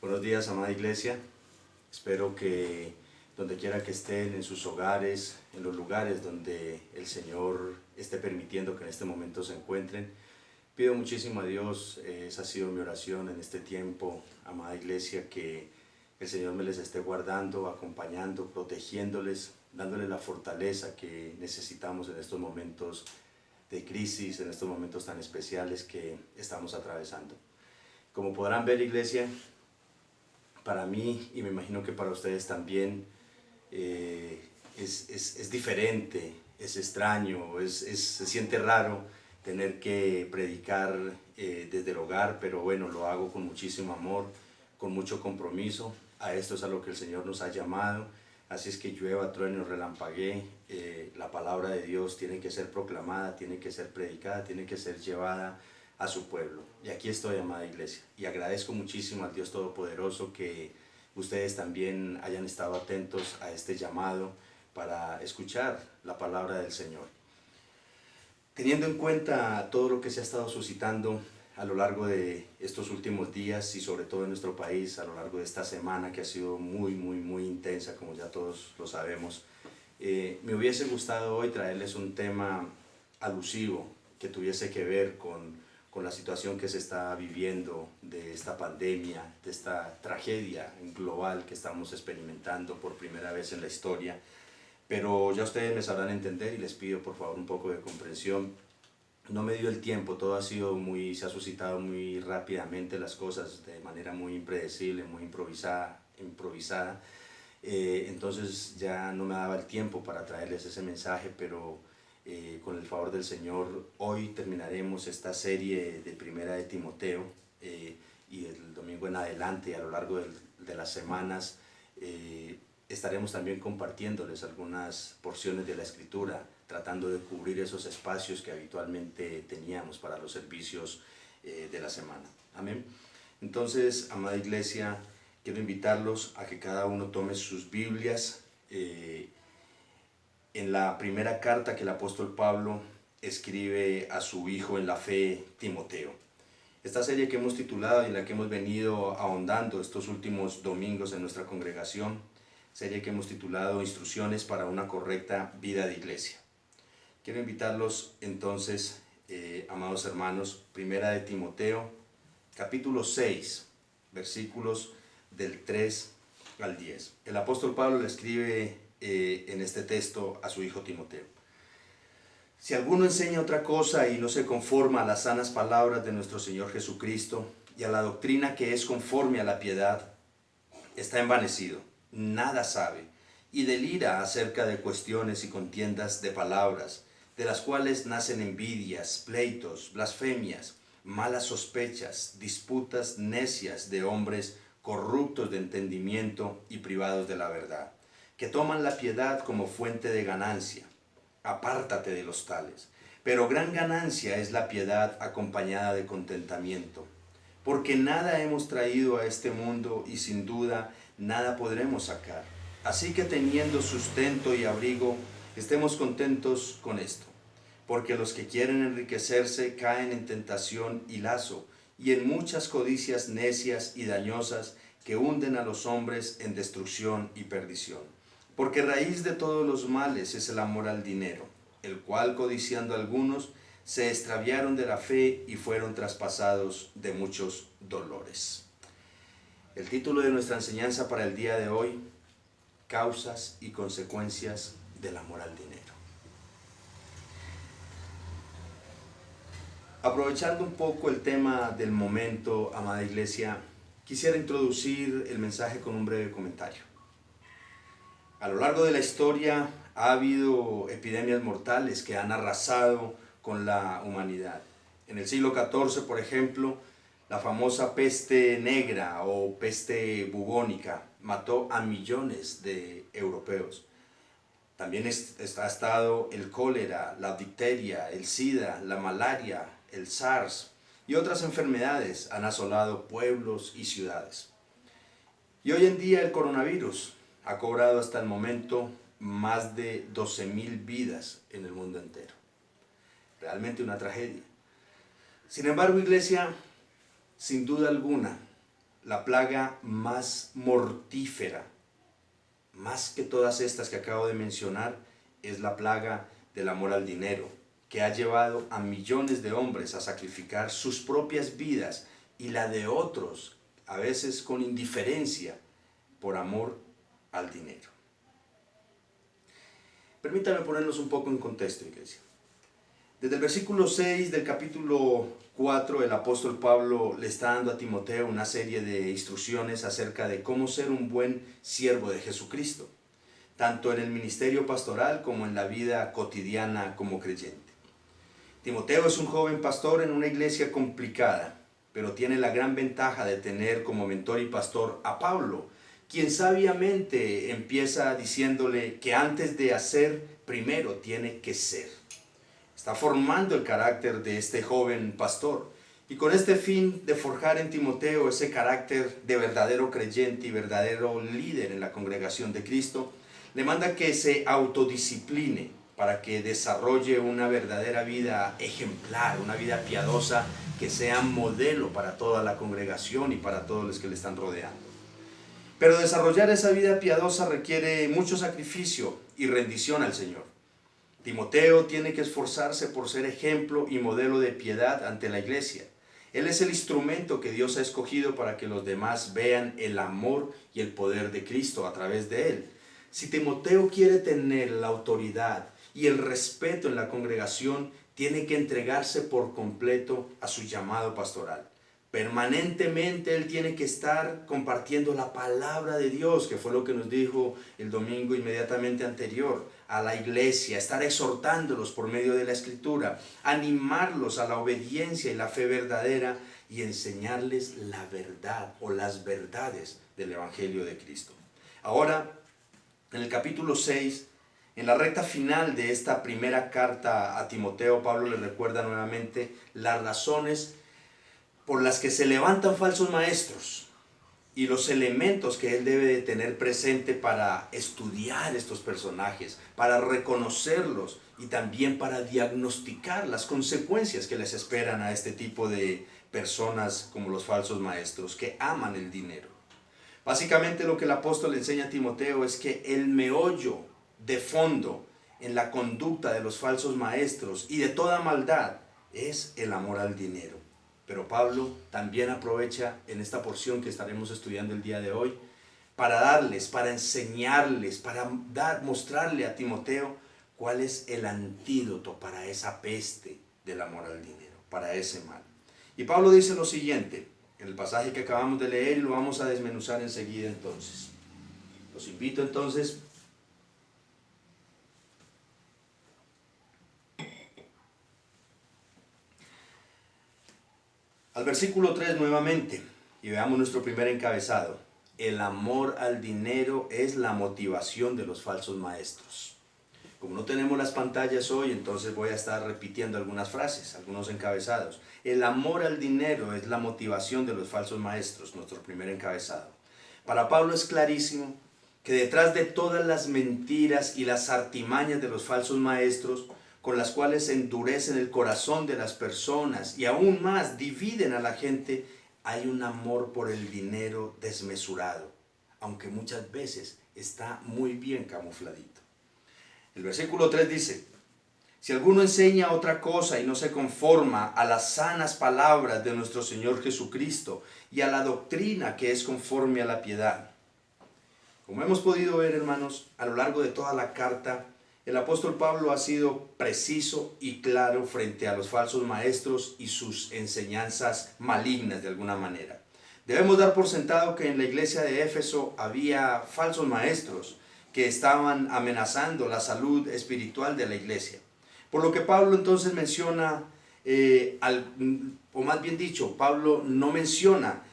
Buenos días, amada iglesia. Espero que donde quiera que estén, en sus hogares, en los lugares donde el Señor esté permitiendo que en este momento se encuentren, pido muchísimo a Dios, esa ha sido mi oración en este tiempo, amada iglesia, que el Señor me les esté guardando, acompañando, protegiéndoles, dándoles la fortaleza que necesitamos en estos momentos de crisis, en estos momentos tan especiales que estamos atravesando. Como podrán ver, iglesia, para mí, y me imagino que para ustedes también, es diferente, es extraño, se siente raro tener que predicar desde el hogar, pero bueno, lo hago con muchísimo amor, con mucho compromiso. A esto es a lo que el Señor nos ha llamado. Así es que llueva, truene o relampaguee, la palabra de Dios tiene que ser proclamada, tiene que ser predicada, tiene que ser llevada a su pueblo. Y aquí estoy, amada iglesia, y agradezco muchísimo al Dios Todopoderoso que ustedes también hayan estado atentos a este llamado para escuchar la palabra del Señor. Teniendo en cuenta todo lo que se ha estado suscitando a lo largo de estos últimos días y sobre todo en nuestro país, a lo largo de esta semana que ha sido muy intensa, como ya todos lo sabemos, me hubiese gustado hoy traerles un tema alusivo que tuviese que ver con la situación que se está viviendo de esta pandemia, de esta tragedia global que estamos experimentando por primera vez en la historia. Pero ya ustedes me sabrán entender y les pido por favor un poco de comprensión. No me dio el tiempo, todo se ha suscitado muy rápidamente las cosas de manera muy impredecible, muy improvisada. Entonces ya no me daba el tiempo para traerles ese mensaje, pero con el favor del Señor hoy terminaremos esta serie de Primera de Timoteo, y el domingo en adelante y a lo largo de las semanas estaremos también compartiéndoles algunas porciones de la Escritura, tratando de cubrir esos espacios que habitualmente teníamos para los servicios de la semana. Amén. Entonces, amada iglesia, quiero invitarlos a que cada uno tome sus Biblias. En la primera carta que el apóstol Pablo escribe a su hijo en la fe, Timoteo. Esta serie que hemos titulado y en la que hemos venido ahondando estos últimos domingos en nuestra congregación, serie que hemos titulado Instrucciones para una correcta vida de iglesia. Quiero invitarlos entonces, amados hermanos, primera de Timoteo, capítulo 6, versículos del 3 al 10. El apóstol Pablo le escribe en este texto a su hijo Timoteo. Si alguno enseña otra cosa y no se conforma a las sanas palabras de nuestro Señor Jesucristo y a la doctrina que es conforme a la piedad, está envanecido, nada sabe, y delira acerca de cuestiones y contiendas de palabras, de las cuales nacen envidias, pleitos, blasfemias, malas sospechas, disputas necias de hombres corruptos de entendimiento y privados de la verdad, que toman la piedad como fuente de ganancia. Apártate de los tales. Pero gran ganancia es la piedad acompañada de contentamiento, porque nada hemos traído a este mundo y sin duda nada podremos sacar. Así que teniendo sustento y abrigo, estemos contentos con esto, porque los que quieren enriquecerse caen en tentación y lazo, y en muchas codicias necias y dañosas que hunden a los hombres en destrucción y perdición. Porque raíz de todos los males es el amor al dinero, el cual codiciando algunos se extraviaron de la fe y fueron traspasados de muchos dolores. El título de nuestra enseñanza para el día de hoy: Causas y consecuencias del amor al dinero. Aprovechando un poco el tema del momento, amada iglesia, quisiera introducir el mensaje con un breve comentario. A lo largo de la historia ha habido epidemias mortales que han arrasado con la humanidad. En el siglo XIV, por ejemplo, la famosa peste negra o peste bubónica mató a millones de europeos. También ha estado el cólera, la difteria, el SIDA, la malaria, el SARS y otras enfermedades han asolado pueblos y ciudades. Y hoy en día el coronavirus ha cobrado hasta el momento más de 12,000 vidas en el mundo entero. Realmente una tragedia. Sin embargo, iglesia, sin duda alguna, la plaga más mortífera, más que todas estas que acabo de mencionar, es la plaga del amor al dinero, que ha llevado a millones de hombres a sacrificar sus propias vidas y la de otros, a veces con indiferencia, por amor al dinero. Permítanme ponernos un poco en contexto, iglesia. Desde el versículo 6 del capítulo 4, el apóstol Pablo le está dando a Timoteo una serie de instrucciones acerca de cómo ser un buen siervo de Jesucristo, tanto en el ministerio pastoral como en la vida cotidiana como creyente. Timoteo es un joven pastor en una iglesia complicada, pero tiene la gran ventaja de tener como mentor y pastor a Pablo, quien sabiamente empieza diciéndole que antes de hacer, primero tiene que ser. Está formando el carácter de este joven pastor, y con este fin de forjar en Timoteo ese carácter de verdadero creyente y verdadero líder en la congregación de Cristo, le manda que se autodiscipline para que desarrolle una verdadera vida ejemplar, una vida piadosa que sea modelo para toda la congregación y para todos los que le están rodeando. Pero desarrollar esa vida piadosa requiere mucho sacrificio y rendición al Señor. Timoteo tiene que esforzarse por ser ejemplo y modelo de piedad ante la iglesia. Él es el instrumento que Dios ha escogido para que los demás vean el amor y el poder de Cristo a través de él. Si Timoteo quiere tener la autoridad y el respeto en la congregación, tiene que entregarse por completo a su llamado pastoral. Permanentemente él tiene que estar compartiendo la palabra de Dios, que fue lo que nos dijo el domingo inmediatamente anterior, a la iglesia, estar exhortándolos por medio de la Escritura, animarlos a la obediencia y la fe verdadera y enseñarles la verdad o las verdades del Evangelio de Cristo. Ahora, en el capítulo 6, en la recta final de esta primera carta a Timoteo, Pablo le recuerda nuevamente las razones por las que se levantan falsos maestros y los elementos que él debe de tener presente para estudiar estos personajes, para reconocerlos y también para diagnosticar las consecuencias que les esperan a este tipo de personas como los falsos maestros que aman el dinero. Básicamente lo que el apóstol le enseña a Timoteo es que el meollo de fondo en la conducta de los falsos maestros y de toda maldad es el amor al dinero. Pero Pablo también aprovecha en esta porción que estaremos estudiando el día de hoy para darles, para enseñarles, para mostrarle a Timoteo cuál es el antídoto para esa peste del amor al dinero, para ese mal. Y Pablo dice lo siguiente, en el pasaje que acabamos de leer, y lo vamos a desmenuzar enseguida entonces. Los invito entonces al versículo 3 nuevamente, y veamos nuestro primer encabezado. El amor al dinero es la motivación de los falsos maestros. Como no tenemos las pantallas hoy, entonces voy a estar repitiendo algunas frases, algunos encabezados. El amor al dinero es la motivación de los falsos maestros, nuestro primer encabezado. Para Pablo es clarísimo que detrás de todas las mentiras y las artimañas de los falsos maestros, con las cuales endurecen el corazón de las personas y aún más dividen a la gente, hay un amor por el dinero desmesurado, aunque muchas veces está muy bien camufladito. El versículo 3 dice, si alguno enseña otra cosa y no se conforma a las sanas palabras de nuestro Señor Jesucristo y a la doctrina que es conforme a la piedad. Como hemos podido ver, hermanos, a lo largo de toda la carta, el apóstol Pablo ha sido preciso y claro frente a los falsos maestros y sus enseñanzas malignas de alguna manera. Debemos dar por sentado que en la iglesia de Éfeso había falsos maestros que estaban amenazando la salud espiritual de la iglesia. Por lo que Pablo entonces menciona, o más bien dicho, Pablo no menciona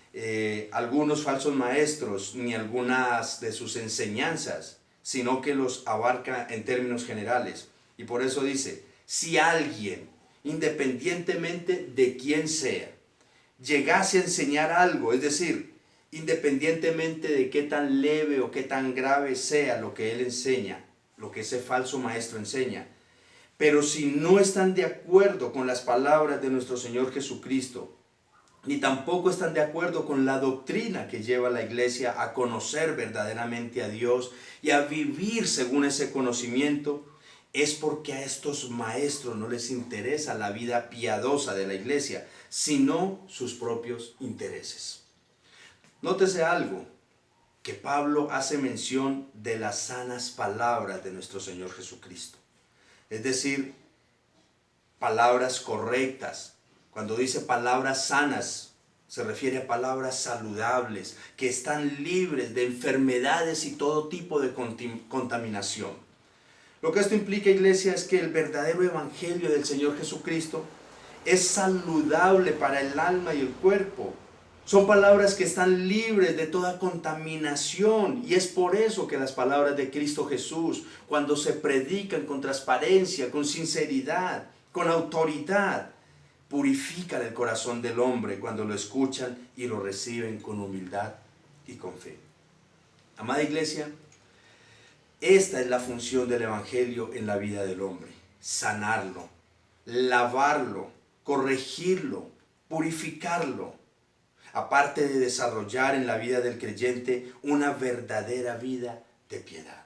algunos falsos maestros ni algunas de sus enseñanzas, sino que los abarca en términos generales. Y por eso dice, si alguien, independientemente de quién sea, llegase a enseñar algo, es decir, independientemente de qué tan leve o qué tan grave sea lo que él enseña, lo que ese falso maestro enseña, pero si no están de acuerdo con las palabras de nuestro Señor Jesucristo ni tampoco están de acuerdo con la doctrina que lleva a la iglesia a conocer verdaderamente a Dios y a vivir según ese conocimiento, es porque a estos maestros no les interesa la vida piadosa de la iglesia, sino sus propios intereses. Nótese algo, que Pablo hace mención de las sanas palabras de nuestro Señor Jesucristo. Es decir, palabras correctas. Cuando dice palabras sanas, se refiere a palabras saludables, que están libres de enfermedades y todo tipo de contaminación. Lo que esto implica, iglesia, es que el verdadero evangelio del Señor Jesucristo es saludable para el alma y el cuerpo. Son palabras que están libres de toda contaminación, y es por eso que las palabras de Cristo Jesús, cuando se predican con transparencia, con sinceridad, con autoridad, purifican el corazón del hombre cuando lo escuchan y lo reciben con humildad y con fe. Amada iglesia, esta es la función del evangelio en la vida del hombre: sanarlo, lavarlo, corregirlo, purificarlo, aparte de desarrollar en la vida del creyente una verdadera vida de piedad.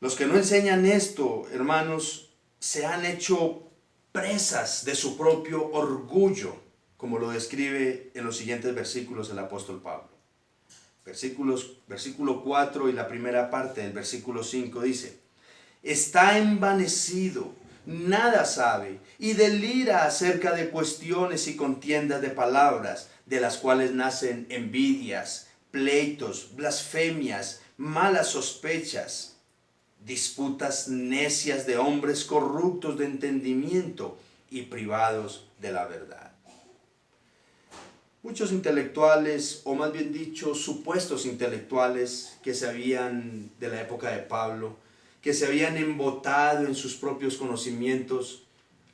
Los que no enseñan esto, hermanos, se han hecho presas de su propio orgullo, como lo describe en los siguientes versículos el apóstol Pablo. Versículo 4 y la primera parte del versículo 5 dice: está envanecido, nada sabe, y delira acerca de cuestiones y contiendas de palabras, de las cuales nacen envidias, pleitos, blasfemias, malas sospechas, disputas necias de hombres corruptos de entendimiento y privados de la verdad. Muchos intelectuales, o más bien dicho, supuestos intelectuales que se habían, de la época de Pablo, que se habían embotado en sus propios conocimientos,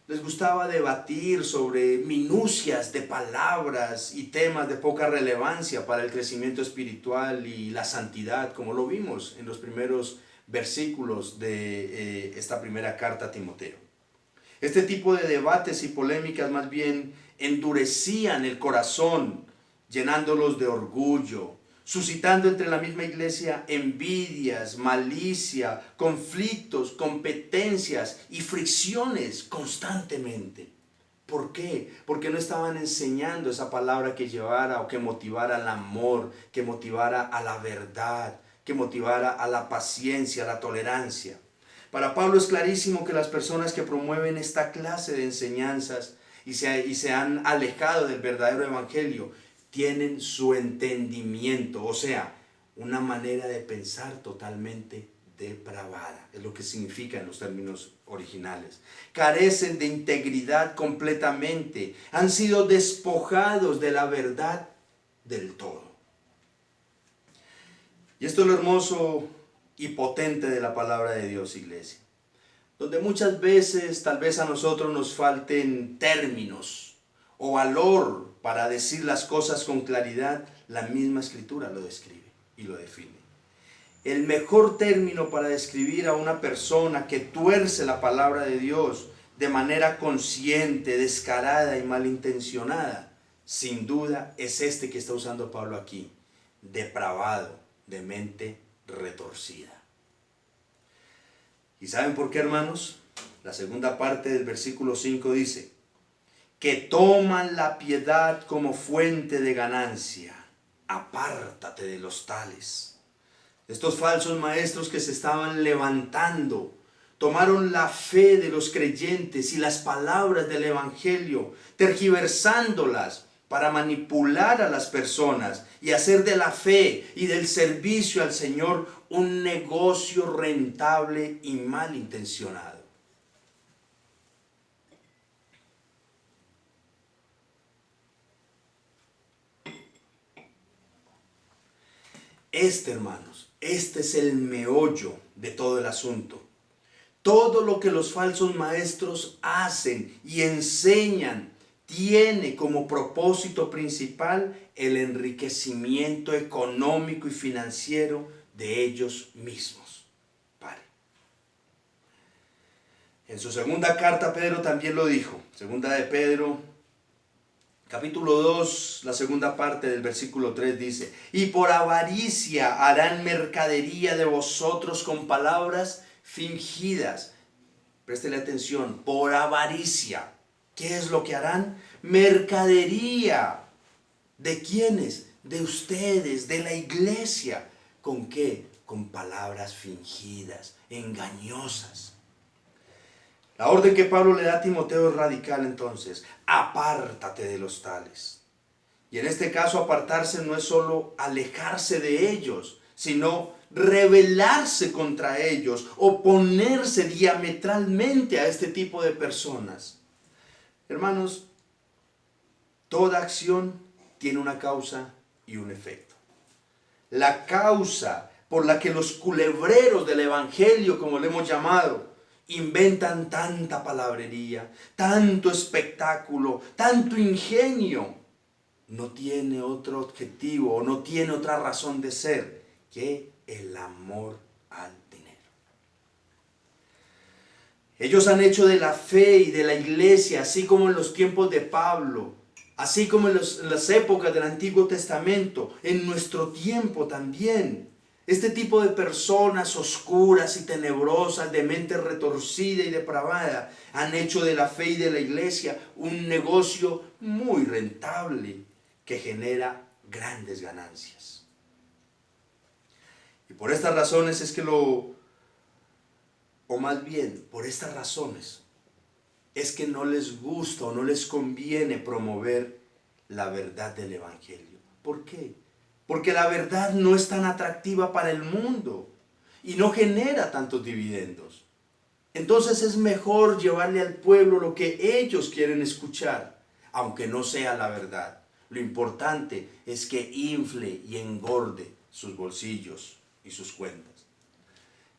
les gustaba debatir sobre minucias de palabras y temas de poca relevancia para el crecimiento espiritual y la santidad, como lo vimos en los primeros versículos de esta primera carta a Timoteo. Este tipo de debates y polémicas más bien endurecían el corazón, llenándolos de orgullo, suscitando entre la misma iglesia envidias, malicia, conflictos, competencias y fricciones constantemente. ¿Por qué? Porque no estaban enseñando esa palabra que llevara o que motivara al amor, que motivara a la verdad, que motivara a la paciencia, a la tolerancia. Para Pablo es clarísimo que las personas que promueven esta clase de enseñanzas y se han alejado del verdadero evangelio tienen su entendimiento, o sea, una manera de pensar totalmente depravada, es lo que significa en los términos originales. Carecen de integridad completamente, han sido despojados de la verdad del todo. Y esto es lo hermoso y potente de la palabra de Dios, iglesia, donde muchas veces tal vez a nosotros nos falten términos o valor para decir las cosas con claridad, la misma escritura lo describe y lo define. El mejor término para describir a una persona que tuerce la palabra de Dios de manera consciente, descarada y malintencionada, sin duda es este que está usando Pablo aquí: depravado, de mente retorcida. ¿Y saben por qué, hermanos? La segunda parte del versículo 5 dice: que toman la piedad como fuente de ganancia. Apártate de los tales. Estos falsos maestros que se estaban levantando tomaron la fe de los creyentes y las palabras del evangelio, tergiversándolas para manipular a las personas y hacer de la fe y del servicio al Señor un negocio rentable y malintencionado. Hermanos, este es el meollo de todo el asunto. Todo lo que los falsos maestros hacen y enseñan tiene como propósito principal el enriquecimiento económico y financiero de ellos mismos. Vale. En su segunda carta Pedro también lo dijo. Segunda de Pedro, Capítulo 2, la segunda parte del versículo 3 dice: y por avaricia harán mercadería de vosotros con palabras fingidas. Préstele atención, por avaricia. ¿Qué es lo que harán? Mercadería. ¿De quiénes? De ustedes, de la iglesia. ¿Con qué? Con palabras fingidas, engañosas. La orden que Pablo le da a Timoteo es radical entonces. Apártate de los tales. Y en este caso apartarse no es solo alejarse de ellos, sino rebelarse contra ellos, oponerse diametralmente a este tipo de personas. Hermanos, toda acción tiene una causa y un efecto. La causa por la que los culebreros del evangelio, como le hemos llamado, inventan tanta palabrería, tanto espectáculo, tanto ingenio, no tiene otro objetivo o no tiene otra razón de ser que el amor al dinero. Ellos han hecho de la fe y de la iglesia, así como en los tiempos de Pablo, así como en las épocas del Antiguo Testamento, en nuestro tiempo también, este tipo de personas oscuras y tenebrosas, de mente retorcida y depravada, han hecho de la fe y de la iglesia un negocio muy rentable que genera grandes ganancias. Y por estas razones es que o más bien, por estas razones, es que no les gusta o no les conviene promover la verdad del evangelio. ¿Por qué? Porque la verdad no es tan atractiva para el mundo y no genera tantos dividendos. Entonces es mejor llevarle al pueblo lo que ellos quieren escuchar, aunque no sea la verdad. Lo importante es que infle y engorde sus bolsillos y sus cuentas.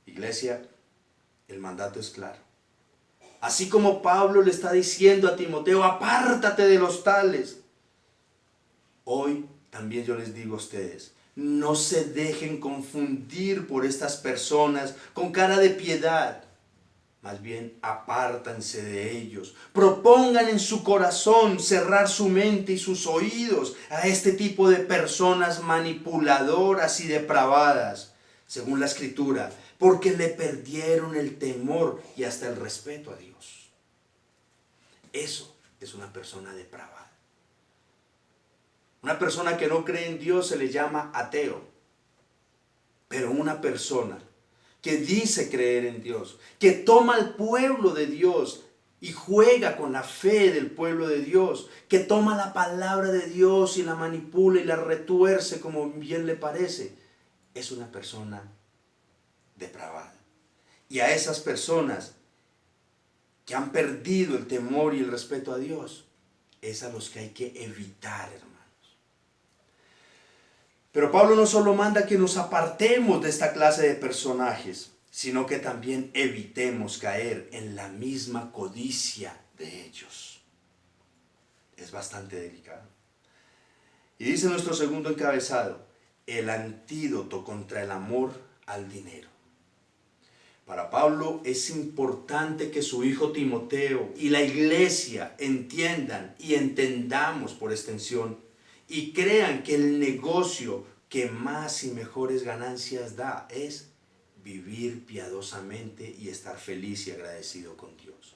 Iglesia, el mandato es claro. Así como Pablo le está diciendo a Timoteo: apártate de los tales. Hoy también yo les digo a ustedes: no se dejen confundir por estas personas con cara de piedad. Más bien, apártanse de ellos. Propongan en su corazón cerrar su mente y sus oídos a este tipo de personas manipuladoras y depravadas, según la Escritura, porque le perdieron el temor y hasta el respeto a Dios. Eso es una persona depravada. Una persona que no cree en Dios se le llama ateo. Pero una persona que dice creer en Dios, que toma al pueblo de Dios y juega con la fe del pueblo de Dios, que toma la palabra de Dios y la manipula y la retuerce como bien le parece, es una persona depravada. Y a esas personas que han perdido el temor y el respeto a Dios, es a los que hay que evitar, hermanos. Pero Pablo no solo manda que nos apartemos de esta clase de personajes, sino que también evitemos caer en la misma codicia de ellos. Es bastante delicado. Y dice nuestro segundo encabezado: el antídoto contra el amor al dinero. Para Pablo es importante que su hijo Timoteo y la iglesia entiendan y entendamos por extensión y crean que el negocio que más y mejores ganancias da es vivir piadosamente y estar feliz y agradecido con Dios.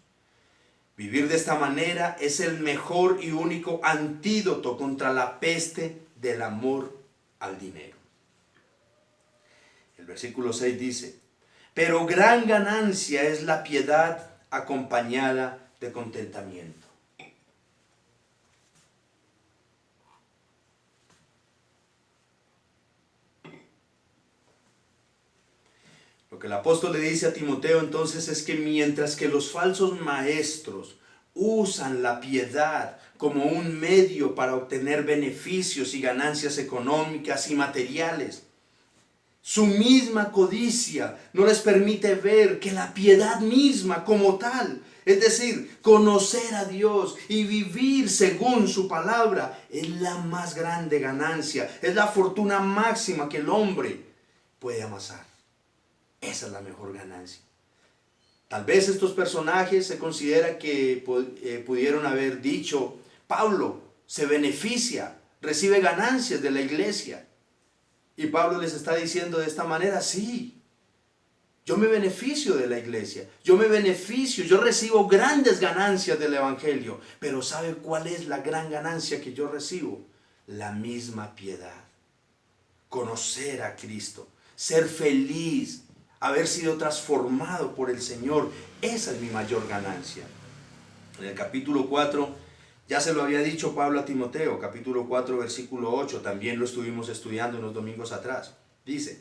Vivir de esta manera es el mejor y único antídoto contra la peste del amor al dinero. El versículo 6 dice: pero gran ganancia es la piedad acompañada de contentamiento. Lo que el apóstol le dice a Timoteo entonces es que mientras que los falsos maestros usan la piedad como un medio para obtener beneficios y ganancias económicas y materiales, su misma codicia no les permite ver que la piedad misma como tal, es decir, conocer a Dios y vivir según su palabra, es la más grande ganancia, es la fortuna máxima que el hombre puede amasar. Esa es la mejor ganancia. Tal vez estos personajes se considera que pudieron haber dicho: Pablo, se beneficia, recibe ganancias de la iglesia. Y Pablo les está diciendo de esta manera, sí, yo me beneficio de la iglesia, yo recibo grandes ganancias del evangelio, pero ¿sabe cuál es la gran ganancia que yo recibo? La misma piedad, conocer a Cristo, ser feliz, haber sido transformado por el Señor, esa es mi mayor ganancia. En el capítulo 4, ya se lo había dicho Pablo a Timoteo, capítulo 4, versículo 8, también lo estuvimos estudiando unos domingos atrás. Dice,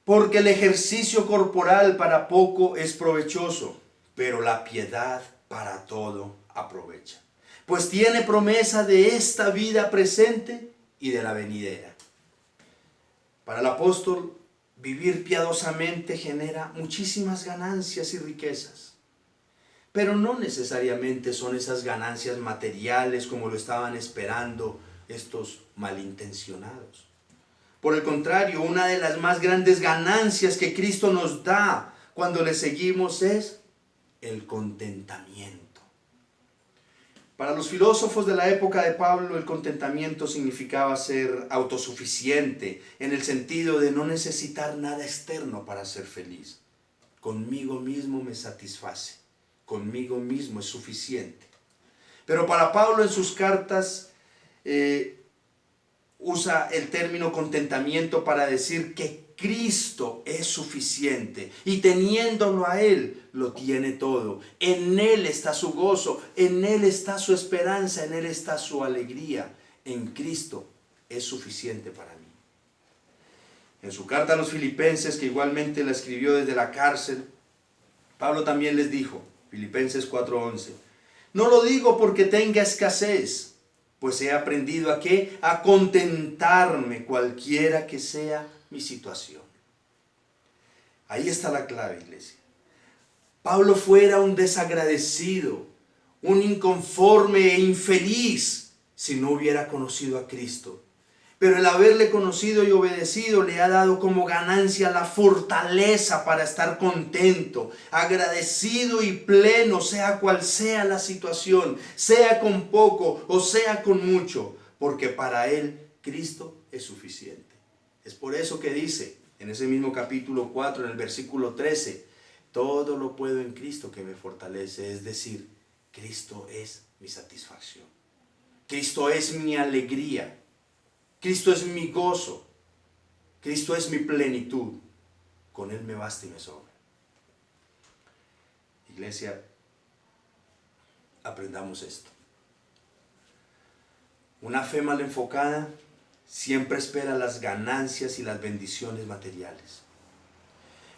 porque el ejercicio corporal para poco es provechoso, pero la piedad para todo aprovecha. Pues tiene promesa de esta vida presente y de la venidera. Para el apóstol, vivir piadosamente genera muchísimas ganancias y riquezas. Pero no necesariamente son esas ganancias materiales como lo estaban esperando estos malintencionados. Por el contrario, una de las más grandes ganancias que Cristo nos da cuando le seguimos es el contentamiento. Para los filósofos de la época de Pablo, el contentamiento significaba ser autosuficiente, en el sentido de no necesitar nada externo para ser feliz. Conmigo mismo me satisface, conmigo mismo es suficiente. Pero para Pablo en sus cartas usa el término contentamiento para decir que Cristo es suficiente y teniéndolo a Él, lo tiene todo. En Él está su gozo, en Él está su esperanza, en Él está su alegría. En Cristo es suficiente para mí. En su carta a los Filipenses, que igualmente la escribió desde la cárcel, Pablo también les dijo, Filipenses 4:11, no lo digo porque tenga escasez, pues he aprendido ¿a qué? A contentarme cualquiera que sea mi situación. Ahí está la clave, iglesia. Pablo fuera un desagradecido, un inconforme e infeliz si no hubiera conocido a Cristo. Pero el haberle conocido y obedecido le ha dado como ganancia la fortaleza para estar contento, agradecido y pleno, sea cual sea la situación, sea con poco o sea con mucho, porque para él Cristo es suficiente. Es por eso que dice en ese mismo capítulo 4, en el versículo 13, todo lo puedo en Cristo que me fortalece, es decir, Cristo es mi satisfacción, Cristo es mi alegría. Cristo es mi gozo, Cristo es mi plenitud, con Él me basta y me sobra. Iglesia, aprendamos esto. Una fe mal enfocada siempre espera las ganancias y las bendiciones materiales.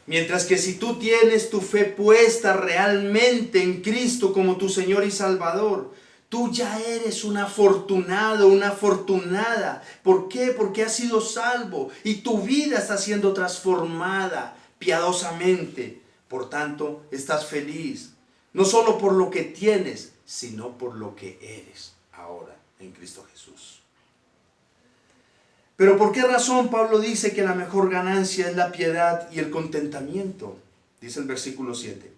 Mientras que si tú tienes tu fe puesta realmente en Cristo como tu Señor y Salvador, tú ya eres un afortunado, una afortunada. ¿Por qué? Porque has sido salvo y tu vida está siendo transformada piadosamente. Por tanto, estás feliz, no solo por lo que tienes, sino por lo que eres ahora en Cristo Jesús. Pero ¿por qué razón Pablo dice que la mejor ganancia es la piedad y el contentamiento? Dice el versículo 7.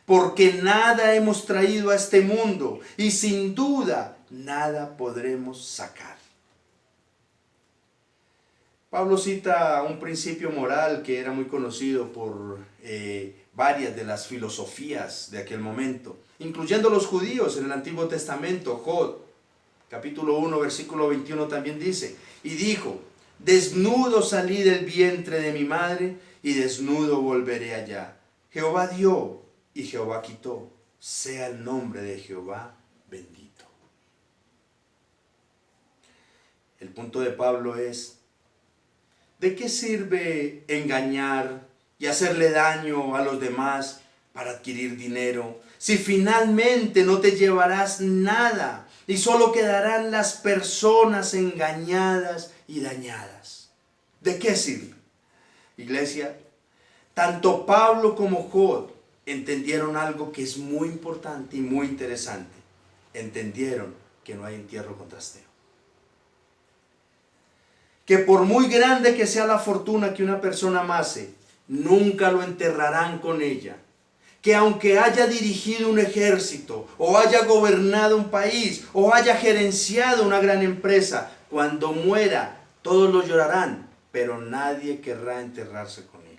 Porque nada hemos traído a este mundo y sin duda nada podremos sacar. Pablo cita un principio moral que era muy conocido por varias de las filosofías de aquel momento, incluyendo los judíos en el Antiguo Testamento. Job, capítulo 1, versículo 21 también dice, y dijo, desnudo salí del vientre de mi madre y desnudo volveré allá. Jehová dio y Jehová quitó, sea el nombre de Jehová bendito. El punto de Pablo es, ¿de qué sirve engañar y hacerle daño a los demás para adquirir dinero si finalmente no te llevarás nada y solo quedarán las personas engañadas y dañadas? ¿De qué sirve? Iglesia, tanto Pablo como Job entendieron algo que es muy importante y muy interesante. Entendieron que no hay entierro con trasteo. Que por muy grande que sea la fortuna que una persona amase, nunca lo enterrarán con ella. que aunque haya dirigido un ejército, o haya gobernado un país, o haya gerenciado una gran empresa, cuando muera todos lo llorarán, pero nadie querrá enterrarse con él,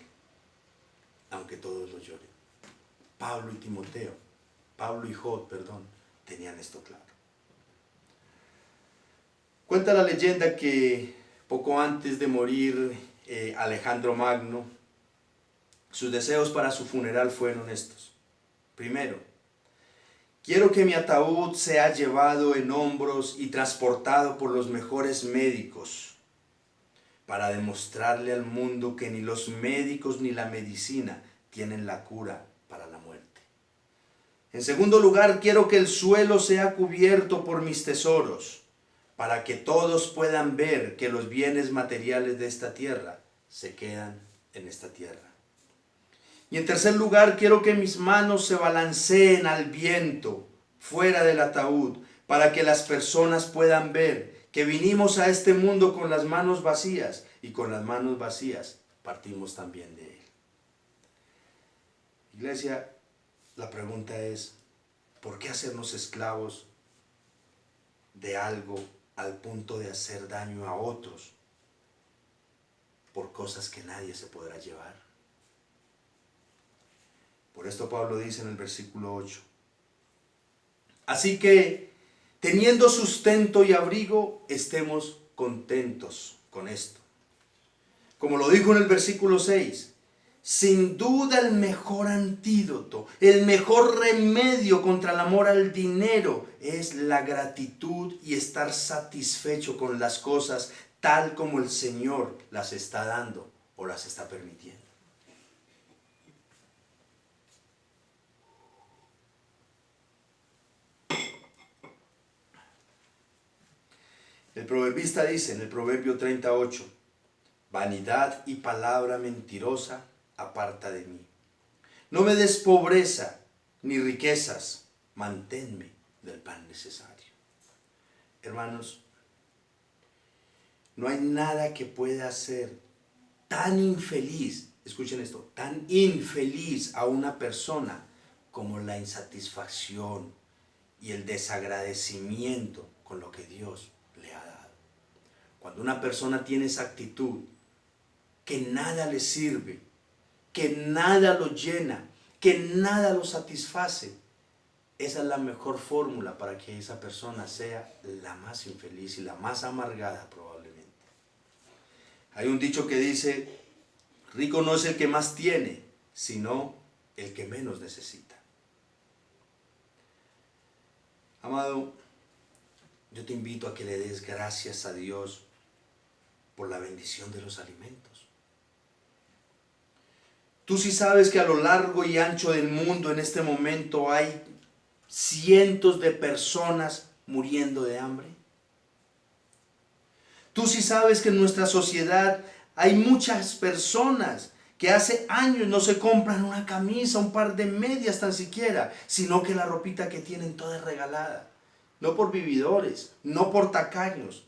aunque todos lo lloren. Pablo y Jod, tenían esto claro. Cuenta la leyenda que poco antes de morir Alejandro Magno, sus deseos para su funeral fueron estos. Primero, quiero que mi ataúd sea llevado en hombros y transportado por los mejores médicos para demostrarle al mundo que ni los médicos ni la medicina tienen la cura para la muerte. En segundo lugar, quiero que el suelo sea cubierto por mis tesoros, para que todos puedan ver que los bienes materiales de esta tierra se quedan en esta tierra. Y en tercer lugar, quiero que mis manos se balanceen al viento fuera del ataúd, para que las personas puedan ver que vinimos a este mundo con las manos vacías, y con las manos vacías partimos también de él. Iglesia, la pregunta es, ¿por qué hacernos esclavos de algo al punto de hacer daño a otros por cosas que nadie se podrá llevar? Por esto Pablo dice en el versículo 8, así que teniendo sustento y abrigo, estemos contentos con esto. Como lo dijo en el versículo 6, sin duda el mejor antídoto, el mejor remedio contra el amor al dinero es la gratitud y estar satisfecho con las cosas tal como el Señor las está dando o las está permitiendo. El proverbista dice en el Proverbio 38, vanidad y palabra mentirosa aparta de mí. No me des pobreza ni riquezas, manténme del pan necesario. Hermanos, no hay nada que pueda hacer tan infeliz, escuchen esto, tan infeliz a una persona como la insatisfacción y el desagradecimiento con lo que Dios le ha dado. Cuando una persona tiene esa actitud, que nada le sirve, que nada lo llena, que nada lo satisface, esa es la mejor fórmula para que esa persona sea la más infeliz y la más amargada probablemente. Hay un dicho que dice, rico no es el que más tiene, sino el que menos necesita. Amado, yo te invito a que le des gracias a Dios por la bendición de los alimentos. Tú sí sabes que a lo largo y ancho del mundo en este momento hay cientos de personas muriendo de hambre. Tú sí sabes que en nuestra sociedad hay muchas personas que hace años no se compran una camisa, un par de medias tan siquiera, sino que la ropita que tienen toda es regalada. No por vividores, no por tacaños,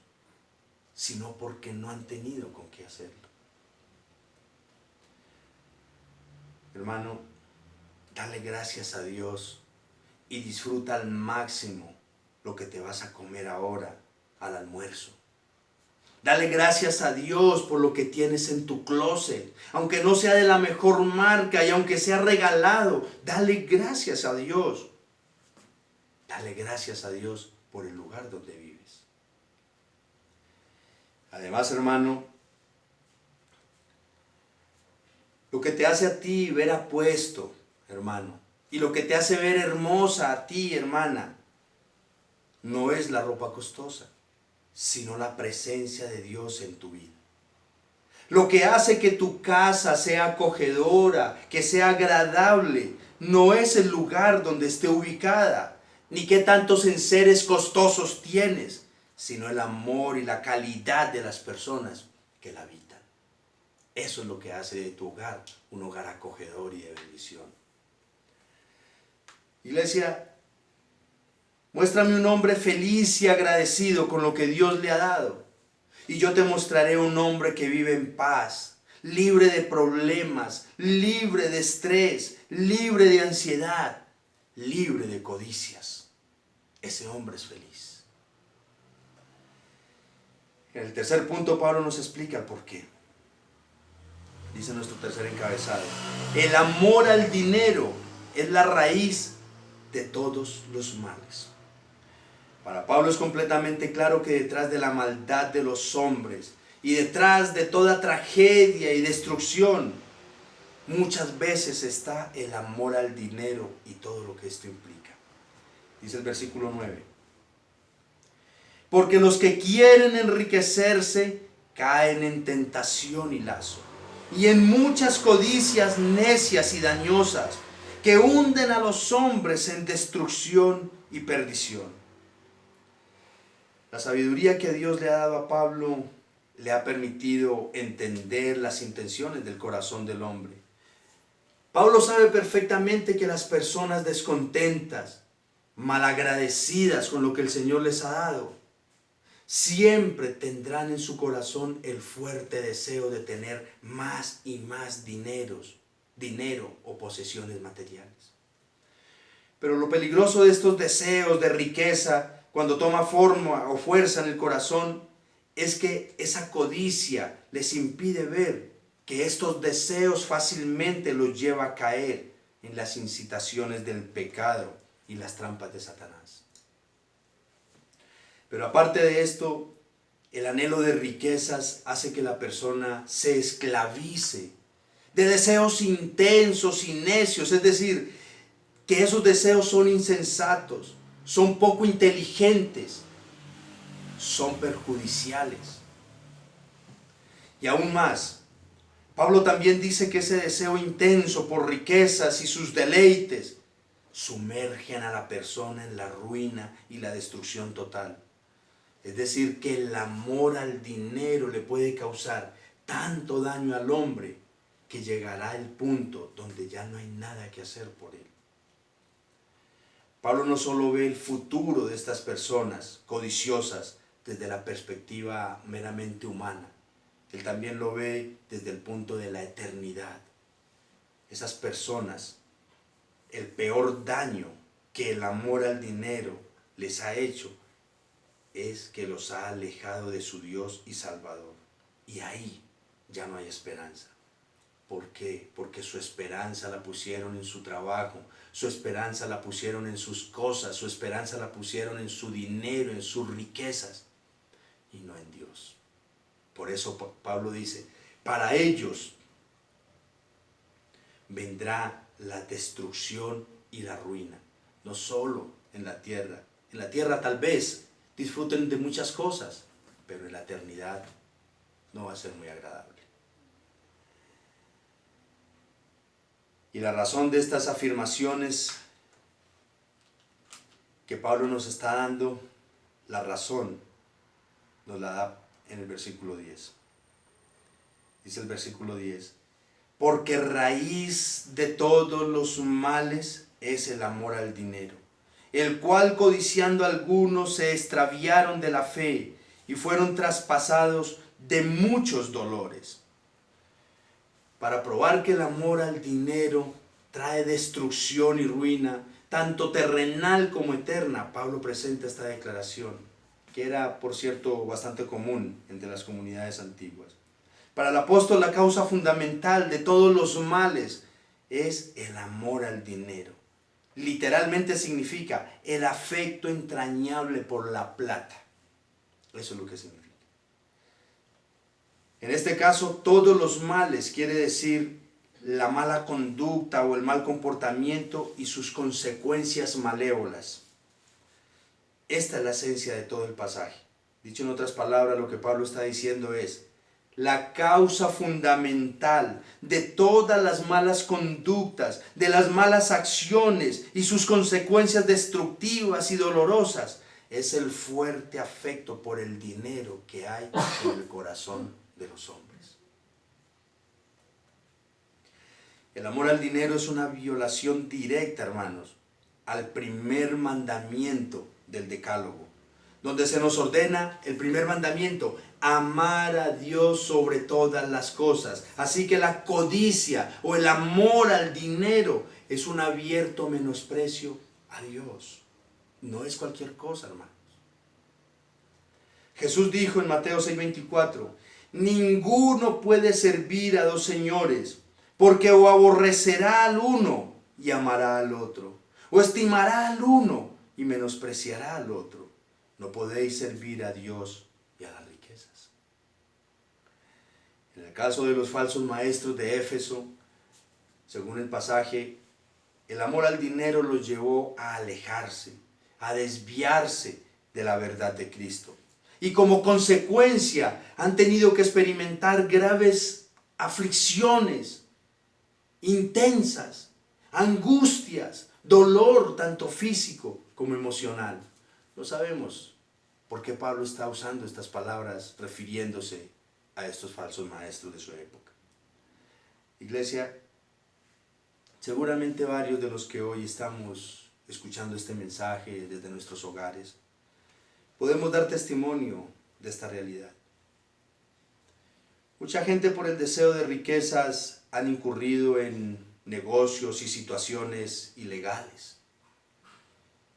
sino porque no han tenido con qué hacerlo. Hermano, dale gracias a Dios y disfruta al máximo lo que te vas a comer ahora al almuerzo. Dale gracias a Dios por lo que tienes en tu closet, aunque no sea de la mejor marca y aunque sea regalado, dale gracias a Dios. Dale gracias a Dios por el lugar donde vives. Además, hermano, lo que te hace a ti ver apuesto, hermano, y lo que te hace ver hermosa a ti, hermana, no es la ropa costosa, sino la presencia de Dios en tu vida. Lo que hace que tu casa sea acogedora, que sea agradable, no es el lugar donde esté ubicada, ni qué tantos enseres costosos tienes, sino el amor y la calidad de las personas que la habitan. Eso es lo que hace de tu hogar un hogar acogedor y de bendición. Iglesia, muéstrame un hombre feliz y agradecido con lo que Dios le ha dado. Y yo te mostraré un hombre que vive en paz, libre de problemas, libre de estrés, libre de ansiedad, libre de codicias. Ese hombre es feliz. En el tercer punto, Pablo nos explica el por qué. Dice nuestro tercer encabezado: el amor al dinero es la raíz de todos los males. Para Pablo es completamente claro que detrás de la maldad de los hombres y detrás de toda tragedia y destrucción, muchas veces está el amor al dinero y todo lo que esto implica. Dice el versículo 9: porque los que quieren enriquecerse caen en tentación y lazo, y en muchas codicias necias y dañosas, que hunden a los hombres en destrucción y perdición. La sabiduría que Dios le ha dado a Pablo le ha permitido entender las intenciones del corazón del hombre. Pablo sabe perfectamente que las personas descontentas, malagradecidas con lo que el Señor les ha dado, siempre tendrán en su corazón el fuerte deseo de tener más y más dinero o posesiones materiales. Pero lo peligroso de estos deseos de riqueza, cuando toma forma o fuerza en el corazón, es que esa codicia les impide ver que estos deseos fácilmente los lleva a caer en las incitaciones del pecado y las trampas de Satanás. Pero aparte de esto, el anhelo de riquezas hace que la persona se esclavice de deseos intensos y necios, es decir, que esos deseos son insensatos, son poco inteligentes, son perjudiciales. Y aún más, Pablo también dice que ese deseo intenso por riquezas y sus deleites sumergen a la persona en la ruina y la destrucción total. Es decir, que el amor al dinero le puede causar tanto daño al hombre que llegará el punto donde ya no hay nada que hacer por él. Pablo no solo ve el futuro de estas personas codiciosas desde la perspectiva meramente humana, él también lo ve desde el punto de la eternidad. Esas personas, el peor daño que el amor al dinero les ha hecho es que los ha alejado de su Dios y Salvador. Y ahí ya no hay esperanza. ¿Por qué? Porque su esperanza la pusieron en su trabajo, su esperanza la pusieron en sus cosas, su esperanza la pusieron en su dinero, en sus riquezas, y no en Dios. Por eso Pablo dice, para ellos vendrá la destrucción y la ruina, no solo en la tierra. En la tierra tal vez disfruten de muchas cosas, pero en la eternidad no va a ser muy agradable. Y la razón de estas afirmaciones que Pablo nos está dando, la razón nos la da en el versículo 10. Dice el versículo 10, porque raíz de todos los males es el amor al dinero, el cual codiciando algunos se extraviaron de la fe y fueron traspasados de muchos dolores. Para probar que el amor al dinero trae destrucción y ruina, tanto terrenal como eterna, Pablo presenta esta declaración, que era, por cierto, bastante común entre las comunidades antiguas. Para el apóstol, la causa fundamental de todos los males es el amor al dinero. Literalmente significa el afecto entrañable por la plata. Eso es lo que significa. En este caso, todos los males quiere decir la mala conducta o el mal comportamiento y sus consecuencias malévolas. Esta es la esencia de todo el pasaje. Dicho en otras palabras, lo que Pablo está diciendo es, la causa fundamental de todas las malas conductas, de las malas acciones y sus consecuencias destructivas y dolorosas, es el fuerte afecto por el dinero que hay en el corazón de los hombres. El amor al dinero es una violación directa, hermanos, al primer mandamiento del Decálogo, donde se nos ordena el primer mandamiento: amar a Dios sobre todas las cosas. Así que la codicia o el amor al dinero es un abierto menosprecio a Dios. No es cualquier cosa, hermanos. Jesús dijo en Mateo 6:24: ninguno puede servir a dos señores, porque o aborrecerá al uno y amará al otro, o estimará al uno y menospreciará al otro. No podéis servir a Dios y a las riquezas. En el caso de los falsos maestros de Éfeso, según el pasaje, el amor al dinero los llevó a alejarse, a desviarse de la verdad de Cristo. Y como consecuencia han tenido que experimentar graves aflicciones intensas, angustias, dolor tanto físico como emocional. No sabemos por qué Pablo está usando estas palabras refiriéndose a estos falsos maestros de su época. Iglesia, seguramente varios de los que hoy estamos escuchando este mensaje desde nuestros hogares podemos dar testimonio de esta realidad. Mucha gente, por el deseo de riquezas, han incurrido en negocios y situaciones ilegales.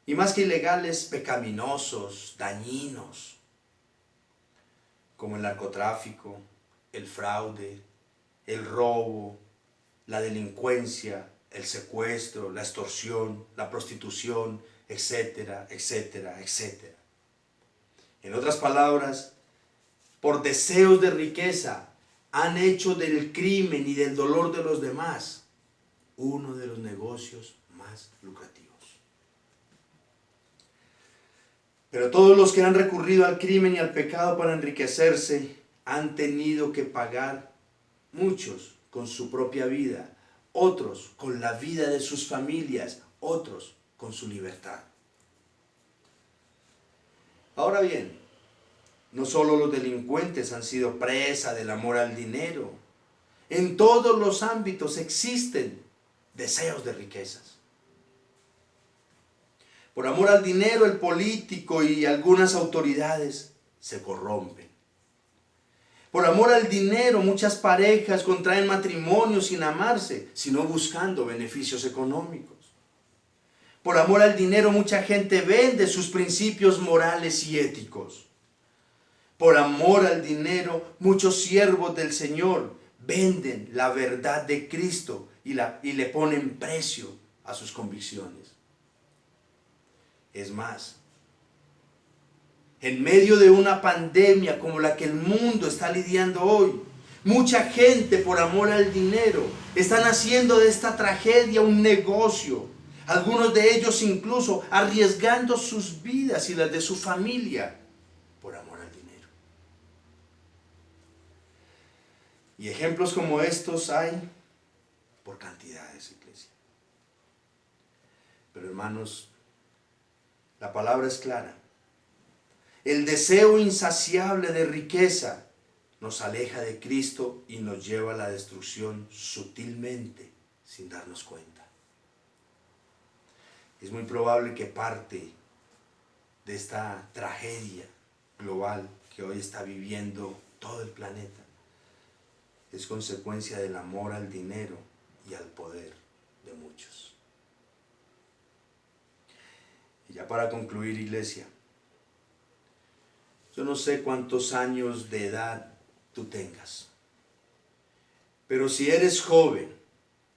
Y más que ilegales, pecaminosos, dañinos, como el narcotráfico, el fraude, el robo, la delincuencia, el secuestro, la extorsión, la prostitución, etcétera, etcétera, etcétera. En otras palabras, por deseos de riqueza, han hecho del crimen y del dolor de los demás uno de los negocios más lucrativos. Pero todos los que han recurrido al crimen y al pecado para enriquecerse han tenido que pagar, muchos con su propia vida, otros con la vida de sus familias, otros con su libertad. Ahora bien, no solo los delincuentes han sido presa del amor al dinero. En todos los ámbitos existen deseos de riquezas. Por amor al dinero, el político y algunas autoridades se corrompen. Por amor al dinero, muchas parejas contraen matrimonio sin amarse, sino buscando beneficios económicos. Por amor al dinero, mucha gente vende sus principios morales y éticos. Por amor al dinero, muchos siervos del Señor venden la verdad de Cristo y le ponen precio a sus convicciones. Es más, en medio de una pandemia como la que el mundo está lidiando hoy, mucha gente, por amor al dinero, están haciendo de esta tragedia un negocio. Algunos de ellos incluso arriesgando sus vidas y las de su familia por amor al dinero. Y ejemplos como estos hay por cantidades, iglesia. Pero hermanos, la palabra es clara. El deseo insaciable de riqueza nos aleja de Cristo y nos lleva a la destrucción sutilmente, sin darnos cuenta. Es muy probable que parte de esta tragedia global que hoy está viviendo todo el planeta es consecuencia del amor al dinero y al poder de muchos. Y ya para concluir, iglesia, yo no sé cuántos años de edad tú tengas, pero si eres joven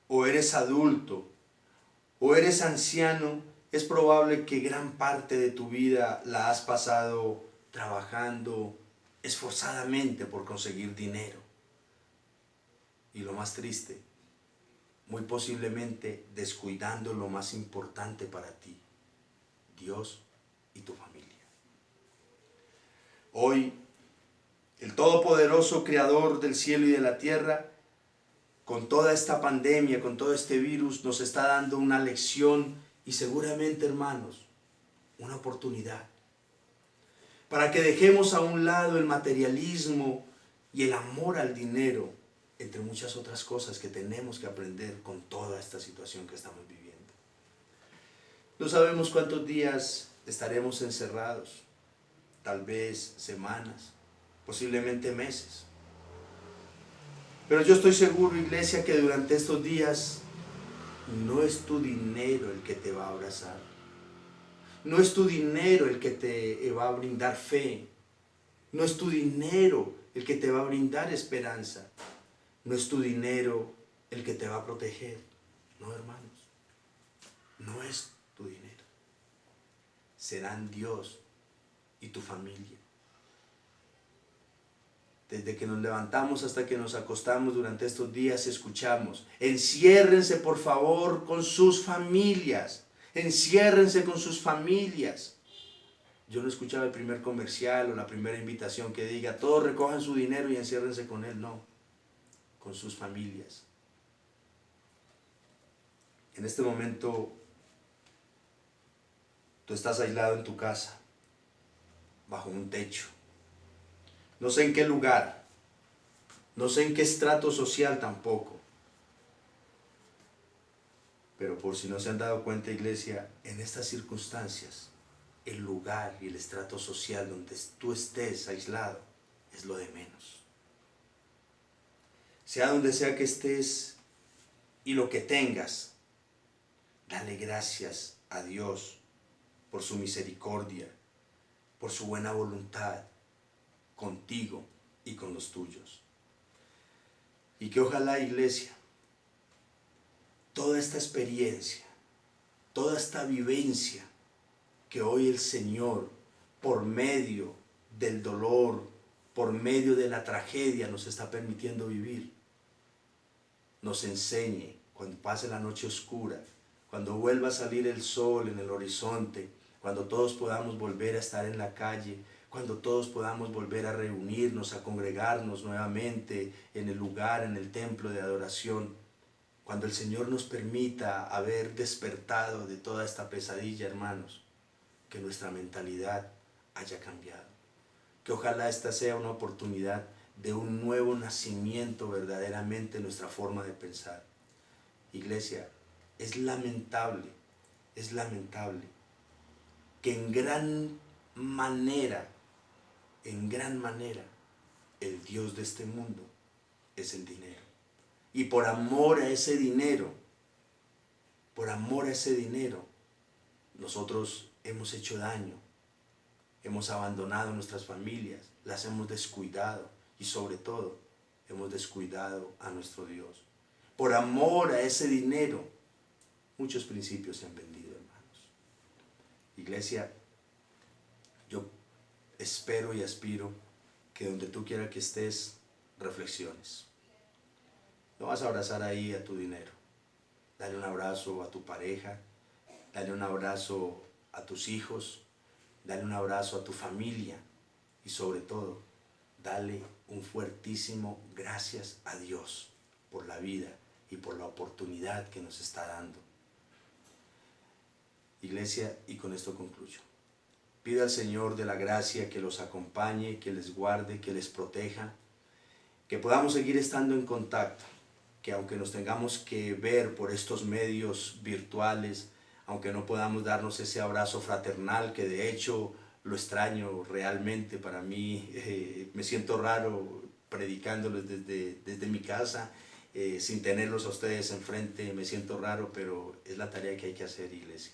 o eres adulto o eres anciano, es probable que gran parte de tu vida la has pasado trabajando esforzadamente por conseguir dinero. Y lo más triste, muy posiblemente descuidando lo más importante para ti, Dios y tu familia. Hoy, el Todopoderoso Creador del cielo y de la tierra, con toda esta pandemia, con todo este virus, nos está dando una lección y seguramente, hermanos, una oportunidad para que dejemos a un lado el materialismo y el amor al dinero, entre muchas otras cosas que tenemos que aprender con toda esta situación que estamos viviendo. No sabemos cuántos días estaremos encerrados. tal vez semanas, posiblemente meses. Pero yo estoy seguro, iglesia, que durante estos días no es tu dinero el que te va a abrazar. No es tu dinero el que te va a brindar fe. No es tu dinero el que te va a brindar esperanza. No es tu dinero el que te va a proteger. No, hermanos. No es tu dinero. Serán Dios y tu familia. Desde que nos levantamos hasta que nos acostamos durante estos días escuchamos: enciérrense por favor con sus familias. Enciérrense con sus familias. Yo no escuchaba el primer comercial o la primera invitación que diga: todos recojan su dinero y enciérrense con él. No, con sus familias. En este momento tú estás aislado en tu casa, bajo un techo. No sé en qué lugar, no sé en qué estrato social tampoco. Pero por si no se han dado cuenta, iglesia, en estas circunstancias, el lugar y el estrato social donde tú estés aislado es lo de menos. Sea donde sea que estés y lo que tengas, dale gracias a Dios por su misericordia, por su buena voluntad contigo y con los tuyos. Y que ojalá, iglesia, toda esta experiencia, toda esta vivencia que hoy el Señor, por medio del dolor, por medio de la tragedia, nos está permitiendo vivir, nos enseñe cuando pase la noche oscura, cuando vuelva a salir el sol en el horizonte, cuando todos podamos volver a estar en la calle, cuando todos podamos volver a reunirnos, a congregarnos nuevamente en el lugar, en el templo de adoración, cuando el Señor nos permita haber despertado de toda esta pesadilla, hermanos, que nuestra mentalidad haya cambiado. Que ojalá esta sea una oportunidad de un nuevo nacimiento verdaderamente en nuestra forma de pensar. Iglesia, es lamentable que en gran manera, el Dios de este mundo es el dinero. Y por amor a ese dinero, nosotros hemos hecho daño, hemos abandonado nuestras familias, las hemos descuidado y sobre todo hemos descuidado a nuestro Dios. Por amor a ese dinero, muchos principios se han vendido, hermanos. Iglesia, yo espero y aspiro que donde tú quieras que estés, reflexiones. No vas a abrazar ahí a tu dinero. Dale un abrazo a tu pareja, dale un abrazo a tus hijos, dale un abrazo a tu familia y sobre todo, dale un fuertísimo gracias a Dios por la vida y por la oportunidad que nos está dando. Iglesia, y con esto concluyo. Pido al Señor de la gracia que los acompañe, que les guarde, que les proteja, que podamos seguir estando en contacto, que aunque nos tengamos que ver por estos medios virtuales, aunque no podamos darnos ese abrazo fraternal, que de hecho lo extraño realmente, para mí me siento raro predicándoles desde mi casa, sin tenerlos a ustedes enfrente, me siento raro, pero es la tarea que hay que hacer, iglesia.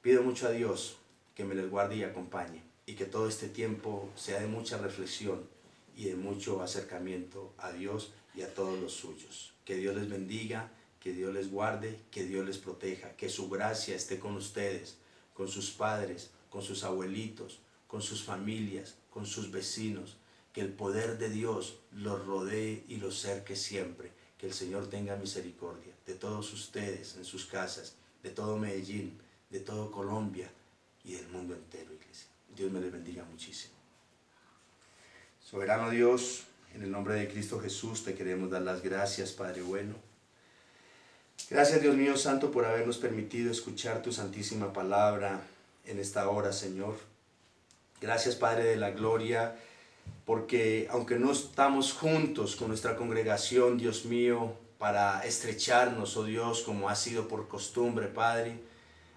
Pido mucho a Dios que me les guarde y acompañe, y que todo este tiempo sea de mucha reflexión y de mucho acercamiento a Dios y a todos los suyos. Que Dios les bendiga, que Dios les guarde, que Dios les proteja, que su gracia esté con ustedes, con sus padres, con sus abuelitos, con sus familias, con sus vecinos, que el poder de Dios los rodee y los cerque siempre, que el Señor tenga misericordia de todos ustedes en sus casas, de todo Medellín, de todo Colombia y del mundo entero, iglesia. Dios me les bendiga muchísimo. Soberano Dios, en el nombre de Cristo Jesús te queremos dar las gracias, Padre bueno. Gracias, Dios mío santo, por habernos permitido escuchar tu santísima palabra en esta hora, Señor. Gracias, Padre de la gloria, porque aunque no estamos juntos con nuestra congregación, Dios mío, para estrecharnos, oh Dios, como ha sido por costumbre, Padre,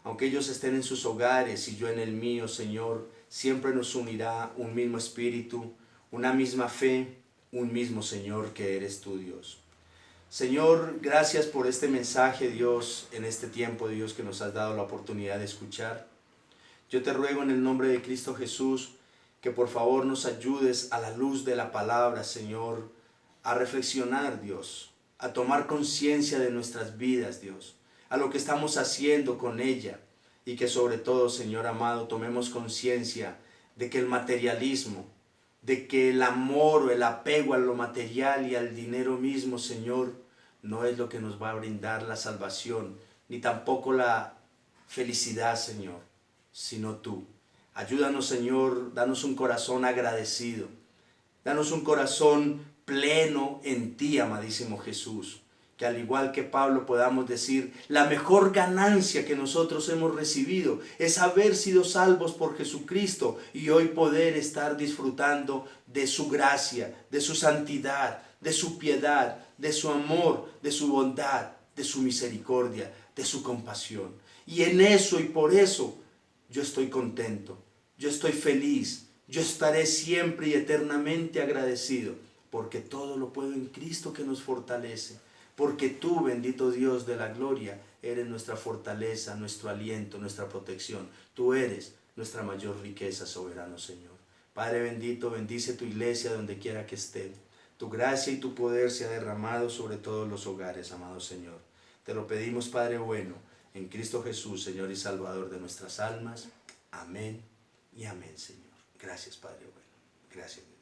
aunque ellos estén en sus hogares y yo en el mío, Señor, siempre nos unirá un mismo espíritu, una misma fe, un mismo Señor que eres tú, Dios. Señor, gracias por este mensaje, Dios, en este tiempo, Dios, que nos has dado la oportunidad de escuchar. Yo te ruego en el nombre de Cristo Jesús que por favor nos ayudes a la luz de la palabra, Señor, a reflexionar, Dios, a tomar conciencia de nuestras vidas, Dios, a lo que estamos haciendo con ella, y que sobre todo, Señor amado, tomemos conciencia de que el materialismo, de que el amor o el apego a lo material y al dinero mismo, Señor, no es lo que nos va a brindar la salvación, ni tampoco la felicidad, Señor, sino tú. Ayúdanos, Señor, danos un corazón agradecido, danos un corazón pleno en ti, amadísimo Jesús, que al igual que Pablo podamos decir, la mejor ganancia que nosotros hemos recibido es haber sido salvos por Jesucristo y hoy poder estar disfrutando de su gracia, de su santidad, de su piedad, de su amor, de su bondad, de su misericordia, de su compasión. Y en eso y por eso yo estoy contento, yo estoy feliz, yo estaré siempre y eternamente agradecido, porque todo lo puedo en Cristo que nos fortalece. Porque tú, bendito Dios de la gloria, eres nuestra fortaleza, nuestro aliento, nuestra protección. Tú eres nuestra mayor riqueza, soberano Señor. Padre bendito, bendice tu iglesia donde quiera que esté. Tu gracia y tu poder sea derramado sobre todos los hogares, amado Señor. Te lo pedimos, Padre bueno, en Cristo Jesús, Señor y Salvador de nuestras almas. Amén y amén, Señor. Gracias, Padre bueno. Gracias.